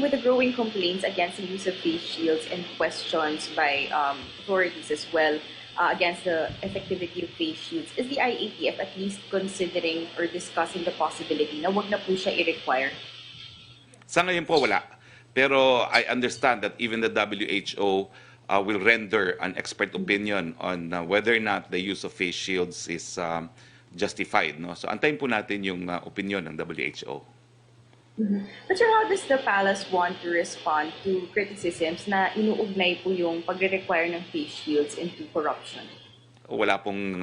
with the growing complaints against the use of face shields and questions by authorities as well against the effectivity of face shields, is the IATF at least considering or discussing the possibility na wag na po siya i-require? Sa ngayon po wala. Pero I understand that even the WHO will render an expert opinion on whether or not the use of face shields is justified. No? So antayin po natin yung opinion ng WHO. But sir, how does the palace want to respond to criticisms na inuugnay po yung pagre-require ng face shields into corruption? Wala pong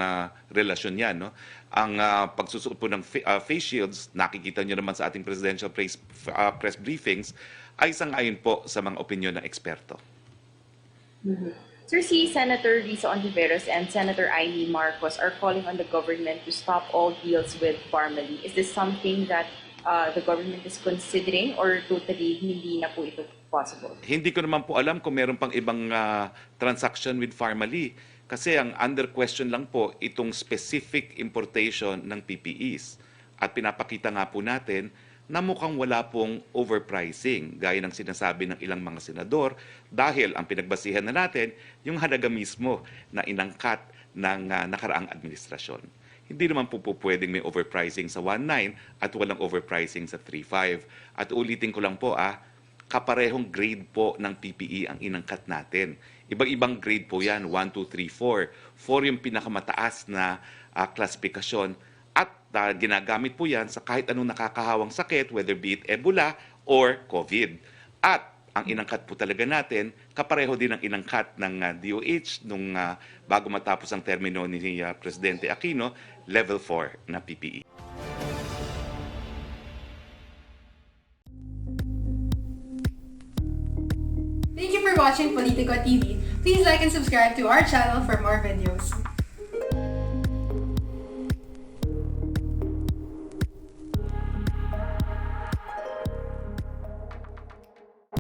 relasyon yan. No? Ang pagsusuot po ng face shields, nakikita nyo naman sa ating presidential press briefings, ay sang-ayon po sa mga opinyon ng eksperto. Sir, si Senator Risa Ontiveros and Senator Amy Marcos are calling on the government to stop all deals with Pharmaly. Is this something that the government is considering or totally hindi na po ito possible? Hindi ko naman po alam kung meron pang ibang transaction with Pharmaly. Kasi ang under question lang po itong specific importation ng PPEs. At pinapakita nga po natin na mukhang wala pong overpricing gaya ng sinasabi ng ilang mga senador dahil ang pinagbasihan na natin yung halaga mismo na inangkat ng nakaraang administrasyon. Hindi naman po pwedeng may overpricing sa 1.9 at walang overpricing sa 3.5. At ulitin ko lang po kaparehong grade po ng PPE ang inangkat natin. Ibang-ibang grade po yan, 1, 2, 3, 4. 4 yung pinakamataas na klasifikasyon at ginagamit po yan sa kahit anong nakakahawang sakit, whether be it Ebola or COVID. At ang inangkat po talaga natin, kapareho din ang inangkat ng DOH nung bago matapos ang termino ni Presidente Aquino, level 4 na PPE. Thank you for watching Politico TV. Please like and subscribe to our channel for more videos.